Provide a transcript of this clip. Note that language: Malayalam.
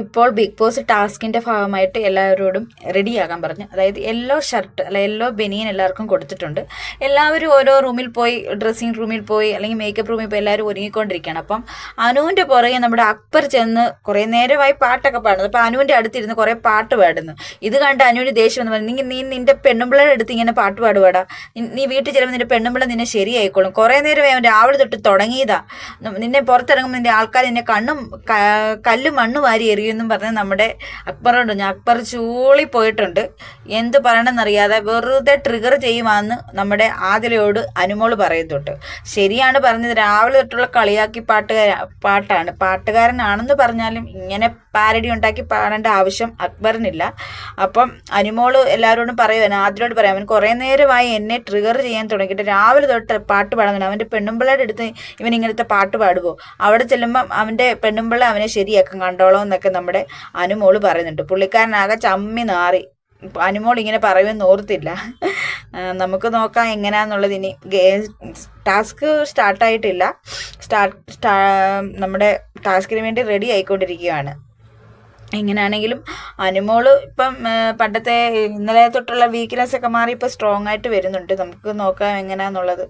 ഇപ്പോൾ ബിഗ് ബോസ് ടാസ്കിന്റെ ഭാഗമായിട്ട് എല്ലാവരോടും റെഡിയാകാൻ പറഞ്ഞു. അതായത് യെല്ലോ ഷർട്ട് അല്ല യെല്ലോ ബനിയൻ എല്ലാവർക്കും കൊടുത്തിട്ടുണ്ട്. എല്ലാവരും ഓരോ റൂമിൽ പോയി, ഡ്രസ്സിങ് റൂമിൽ പോയി അല്ലെങ്കിൽ മേക്കപ്പ് റൂമിൽ പോയി എല്ലാവരും ഒരുങ്ങിക്കൊണ്ടിരിക്കുകയാണ്. അപ്പം അനുവിൻ്റെ പുറകെ നമ്മുടെ അക്ബർ ചെന്ന് കുറേ നേരമായി പാട്ടൊക്കെ പാടുന്നത്. അപ്പം അനുവിൻ്റെ അടുത്തിരുന്ന് കുറേ പാട്ട് പാടുന്നു. ഇത് കണ്ട് അനുവിന് ദേഷ്യം എന്ന് പറഞ്ഞു, നീ നിന്റെ പെണ്ണുമ്പിള്ളയുടെ അടുത്ത് ഇങ്ങനെ പാട്ട് പാടുപാടാ, നീ വീട്ടിൽ ചെല്ലുമ്പോൾ നിന്റെ പെണ്ണുമ്പിള്ള നിന്നെ ശരിയായിക്കോളും. കുറേ നേരമായി അവൻ രാവിലെ തൊട്ട് തുടങ്ങിയതാ, നിന്നെ പുറത്തിറങ്ങുമ്പോൾ നിന്റെ ആൾക്കാർ നിന്നെ കല്ലും മണ്ണും വാരി എറിയുമെന്നും പറഞ്ഞ് നമ്മുടെ അക്ബറുണ്ട്. ഞാൻ അക്ബർ ചൂളി പോയിട്ടുണ്ട്. എന്ത് പറയണമെന്നറിയാതെ വെറുതെ ട്രിഗർ ചെയ്യുവാന്ന് നമ്മുടെ ആദിലയോട് അനുമോള് പറയുന്നുണ്ട്. ശരിയാണ് പറഞ്ഞത്, രാവിലെ തൊട്ടുള്ള കളിയാക്കി പാട്ടാണ്. പാട്ടുകാരനാണെന്ന് പറഞ്ഞാലും ഇങ്ങനെ പാരഡി ഉണ്ടാക്കി പാടേണ്ട ആവശ്യം അക്ബറിനില്ല. അപ്പം അനുമോള് എല്ലാവരോടും പറയുവാൻ, ആദിലോട് പറയാം, അവൻ കുറേ നേരമായി എന്നെ ട്രിഗർ ചെയ്യാൻ തുടങ്ങിയിട്ട് രാവിലെ തൊട്ട് പാട്ട് പാടുന്നുണ്ട്. അവൻ്റെ പെണ്ണുമ്പിള്ളയുടെ അടുത്ത് ഇവൻ ഇങ്ങനത്തെ പാട്ട് പാടുമോ? അവിടെ ചെല്ലുമ്പം അവൻ്റെ പെണ്ണുമ്പിള്ള അവനെ ശരിയാക്കും കണ്ടോളോ എന്നൊക്കെ നമ്മുടെ അനുമോള് പറയുന്നുണ്ട്. പുള്ളിക്കാരനാകെ ചമ്മി നാറി. അനുമോൾ ഇങ്ങനെ പറയുമെന്ന് ഓർത്തില്ല. നമുക്ക് നോക്കാം എങ്ങനെയാന്നുള്ളത്. ഇനി ടാസ്ക് സ്റ്റാർട്ടായിട്ടില്ല. നമ്മുടെ ടാസ്കിന് വേണ്ടി റെഡി ആയിക്കൊണ്ടിരിക്കുകയാണ്. എങ്ങനെയാണെങ്കിലും അനുമോള് ഇപ്പം പണ്ടത്തെ ഇന്നലെ തൊട്ടുള്ള വീക്ക്നെസ് ഒക്കെ മാറി ഇപ്പോൾ സ്ട്രോങ് ആയിട്ട് വരുന്നുണ്ട്. നമുക്ക് നോക്കാം എങ്ങനെയാന്നുള്ളത്.